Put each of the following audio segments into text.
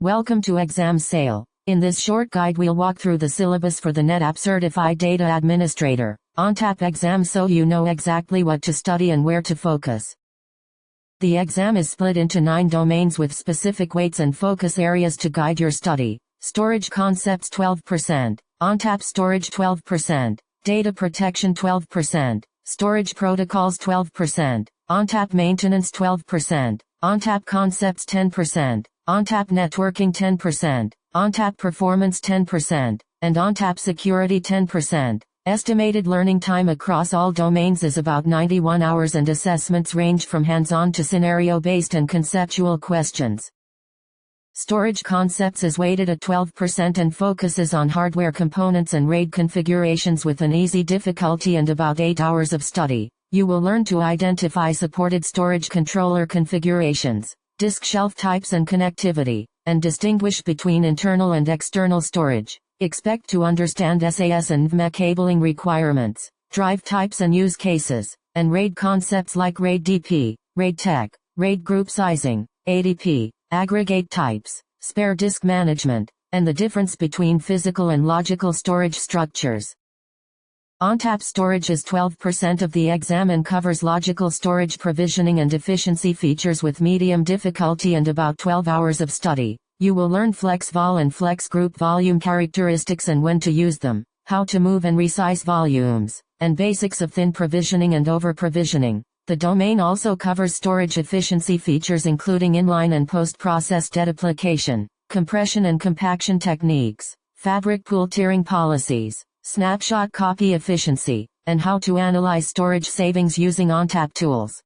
Welcome to Exam Sale. In this short guide we'll walk through the syllabus for the NetApp Certified Data Administrator ONTAP exam so you know exactly what to study and where to focus. The exam is split into 9 domains with specific weights and focus areas to guide your study. Storage concepts 12%, ONTAP storage 12%, data protection 12%, storage protocols 12%, ONTAP maintenance 12%, ONTAP concepts 10%, ONTAP networking 10%, ONTAP performance 10%, and ONTAP security 10%. Estimated learning time across all domains is about 91 hours and assessments range from hands-on to scenario-based and conceptual questions. Storage concepts is weighted at 12% and focuses on hardware components and RAID configurations with an easy difficulty and about 8 hours of study. You will learn to identify supported storage controller configurations, disk shelf types and connectivity, and distinguish between internal and external storage. Expect to understand SAS and NVMe cabling requirements, drive types and use cases, and RAID concepts like RAID DP, RAID Tech, RAID group sizing, ADP, aggregate types, spare disk management, and the difference between physical and logical storage structures. ONTAP storage is 12% of the exam and covers logical storage provisioning and efficiency features with medium difficulty and about 12 hours of study. You will learn FlexVol and FlexGroup volume characteristics and when to use them, how to move and resize volumes, and basics of thin provisioning and over-provisioning. The domain also covers storage efficiency features including inline and post-process deduplication, compression and compaction techniques, fabric pool tiering policies, snapshot copy efficiency, and how to analyze storage savings using ONTAP tools.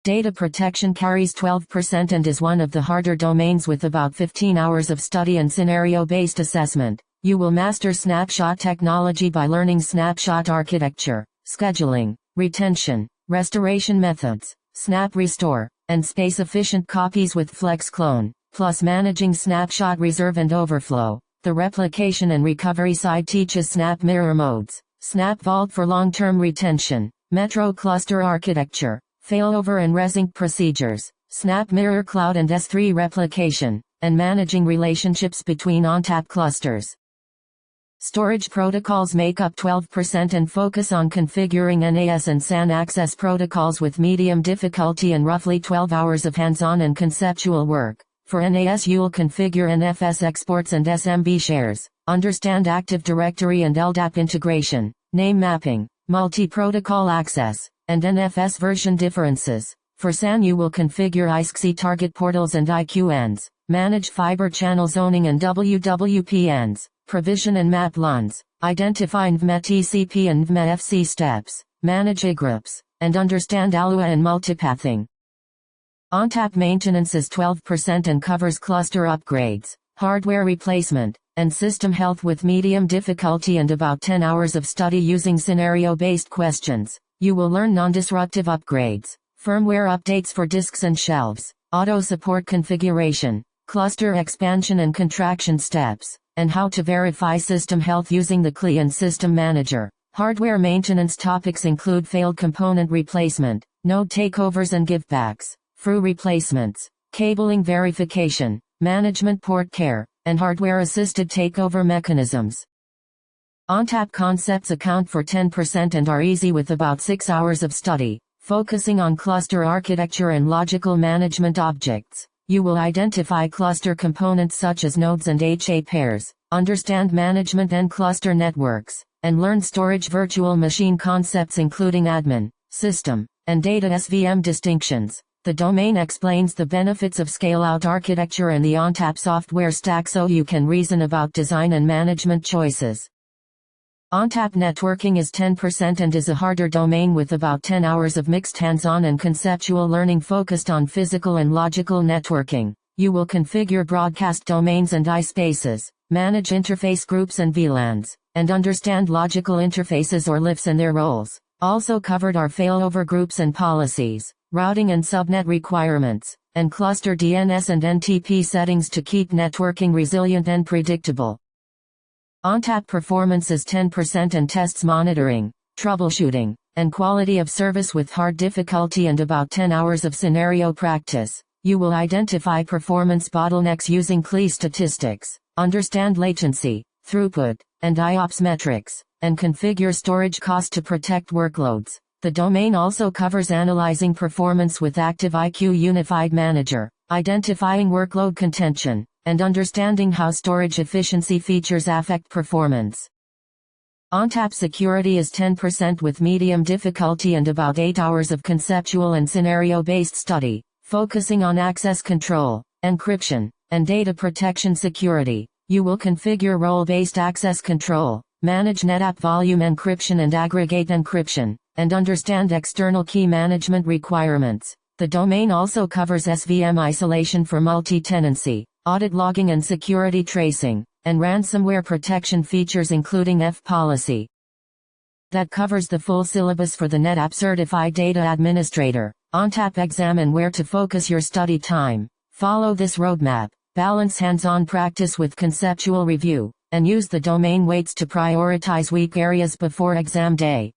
Data protection carries 12% and is one of the harder domains with about 15 hours of study and scenario-based assessment. You will master snapshot technology by learning snapshot architecture, scheduling, retention, restoration methods, snap restore, and space-efficient copies with FlexClone, plus managing snapshot reserve and overflow. The replication and recovery side teaches snap mirror modes, snap vault for long-term retention, metro cluster architecture, failover and resync procedures, snap mirror cloud and S3 replication, and managing relationships between ONTAP clusters. Storage protocols make up 12% and focus on configuring NAS and SAN access protocols with medium difficulty and roughly 12 hours of hands-on and conceptual work. For NAS you'll configure NFS exports and SMB shares, understand Active Directory and LDAP integration, name mapping, multi-protocol access, and NFS version differences. For SAN you will configure ISCSI target portals and IQNs, manage fiber channel zoning and WWPNs, provision and map LUNs, identify NVMe TCP and NVMe FC steps, manage IGRUPs, and understand ALUA and multipathing. ONTAP maintenance is 12% and covers cluster upgrades, hardware replacement, and system health with medium difficulty and about 10 hours of study using scenario-based questions. You will learn non-disruptive upgrades, firmware updates for disks and shelves, auto support configuration, cluster expansion and contraction steps, and how to verify system health using the CLI and System Manager. Hardware maintenance topics include failed component replacement, node takeovers and givebacks, FRU replacements, cabling verification, management port care, and hardware-assisted takeover mechanisms. ONTAP concepts account for 10% and are easy with about 6 hours of study, focusing on cluster architecture and logical management objects. You will identify cluster components such as nodes and HA pairs, understand management and cluster networks, and learn storage virtual machine concepts including admin, system, and data SVM distinctions. The domain explains the benefits of scale-out architecture and the ONTAP software stack so you can reason about design and management choices. ONTAP networking is 10% and is a harder domain with about 10 hours of mixed hands-on and conceptual learning focused on physical and logical networking. You will configure broadcast domains and iSpaces, manage interface groups and VLANs, and understand logical interfaces or LIFs and their roles. Also covered are failover groups and policies, routing and subnet requirements, and cluster DNS and NTP settings to keep networking resilient and predictable. ONTAP performance is 10% and tests monitoring, troubleshooting, and quality of service with hard difficulty and about 10 hours of scenario practice. You will identify performance bottlenecks using CLI statistics, understand latency, throughput, and IOPS metrics, and configure storage cost to protect workloads. The domain also covers analyzing performance with ActiveIQ Unified Manager, identifying workload contention, and understanding how storage efficiency features affect performance. ONTAP security is 10% with medium difficulty and about 8 hours of conceptual and scenario-based study, focusing on access control, encryption, and data protection security. You will configure role-based access control, manage NetApp volume encryption and aggregate encryption, and understand external key management requirements. The domain also covers SVM isolation for multi-tenancy, audit logging and security tracing, and ransomware protection features including F-policy. That covers the full syllabus for the NetApp Certified Data Administrator ONTAP exam and where to focus your study time. Follow this roadmap, balance hands-on practice with conceptual review, and use the domain weights to prioritize weak areas before exam day.